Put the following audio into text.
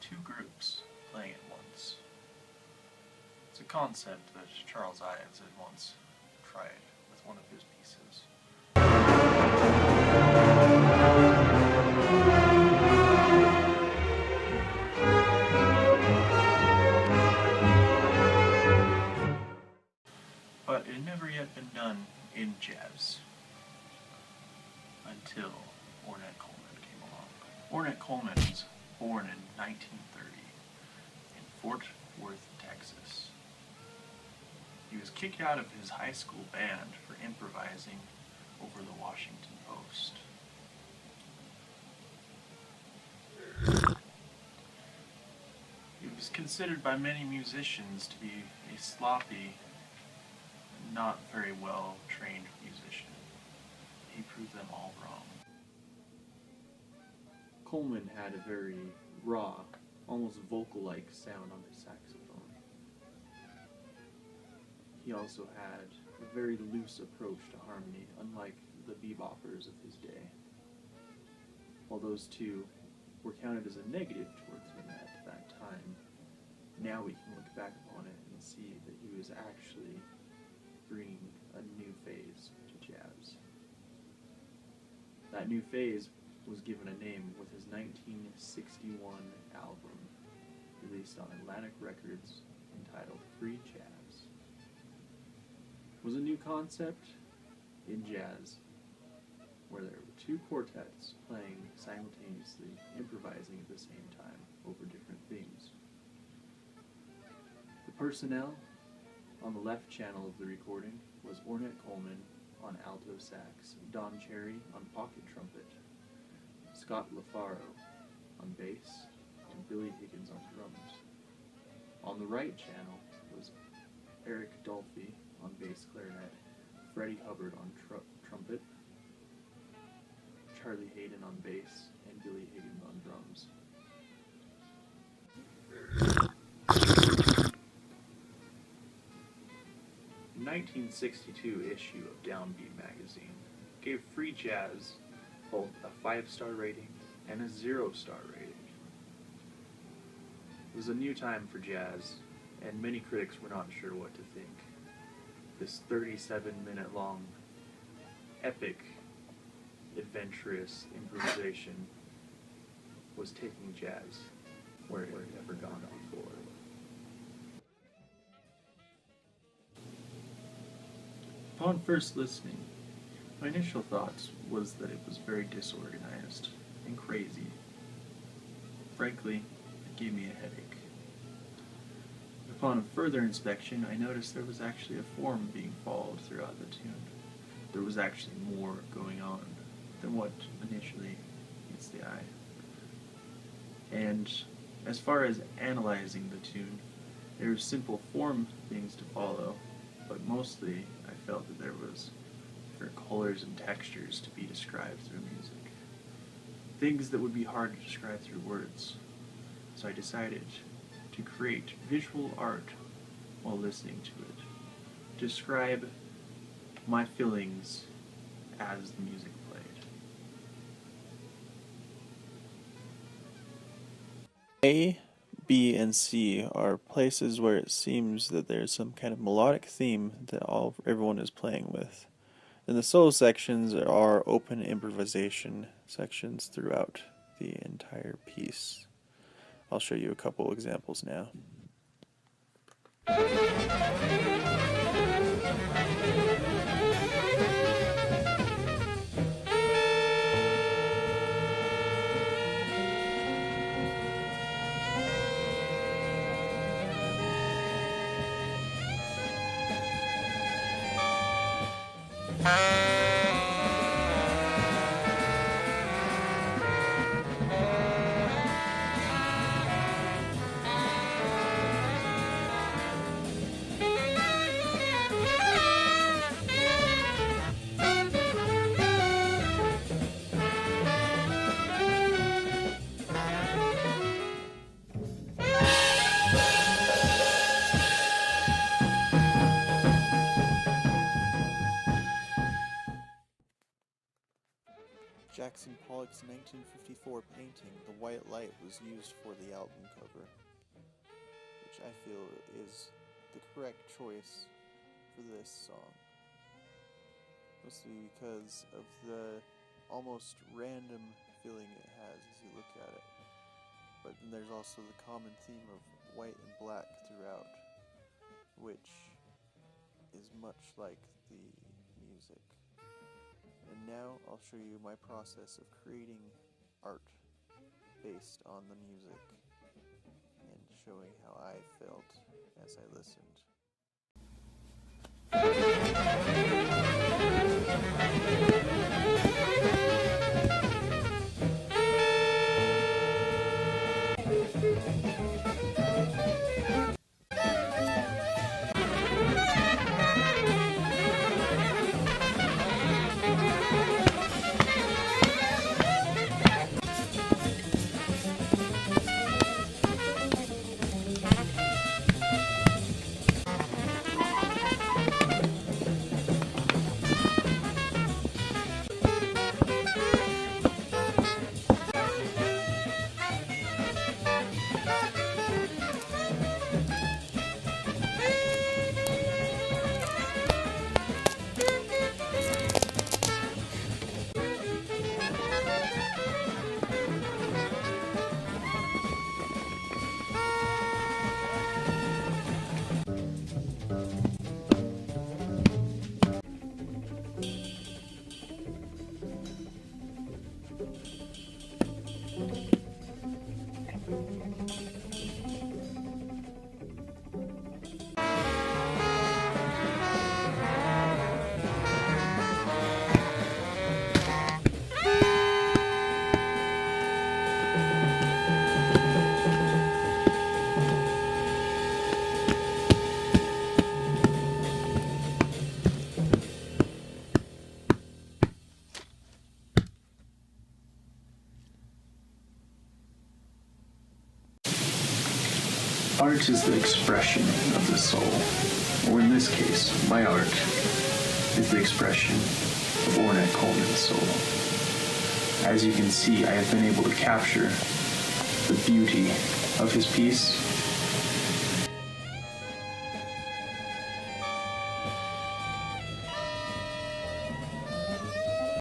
two groups playing at once. It's a concept that Charles Ives had once tried with one of his pieces. But it had never yet been done in jazz until Ornette Coleman came along. Ornette Coleman was born in 1930 in Fort Worth, Texas. He was kicked out of his high school band for improvising over the Washington Post. He was considered by many musicians to be a sloppy, not very well trained musician. He proved them all wrong. Coleman had a very raw, almost vocal-like sound on his saxophone. He also had a very loose approach to harmony, unlike the beboppers of his day. While those two were counted as a negative towards him at that time, now we can look back upon it and see that he was actually bringing a new phase to jazz. That new phase was given a name with his 1961 album, released on Atlantic Records, entitled Free Jazz. It was a new concept in jazz, where there were two quartets playing simultaneously, improvising at the same time over different themes. The personnel on the left channel of the recording was Ornette Coleman on alto sax, Don Cherry on pocket trumpet, Scott LaFaro on bass, and Billy Higgins on drums. On the right channel was Eric Dolphy on bass clarinet, Freddie Hubbard on trumpet, Charlie Hayden on bass, and Billy Higgins on drums. The 1962 issue of Downbeat magazine gave Free Jazz both a 5-star rating and a 0-star rating. It was a new time for jazz, and many critics were not sure what to think. This 37-minute long, epic, adventurous improvisation was taking jazz where it had never gone before. Upon first listening, my initial thoughts was that it was very disorganized and crazy. Frankly, it gave me a headache. Upon further inspection, I noticed there was actually a form being followed throughout the tune. There was actually more going on than what initially meets the eye. And as far as analyzing the tune, there were simple form things to follow, but mostly I felt that there was different colors and textures to be described through music. Things that would be hard to describe through words. So I decided to create visual art while listening to it. Describe my feelings as the music played. A, B, and C are places where it seems that there's some kind of melodic theme that everyone is playing with. And the solo sections are open improvisation sections throughout the entire piece. I'll show you a couple examples now. Jackson Pollock's 1954 painting, The White Light, was used for the album cover, which I feel is the correct choice for this song. Mostly because of the almost random feeling it has as you look at it. But then there's also the common theme of white and black throughout, which is much like the music. And now I'll show you my process of creating art based on the music and showing how I felt as I listened. Art is the expression of the soul, or in this case, my art is the expression of Ornette Coleman's soul. As you can see, I have been able to capture the beauty of his piece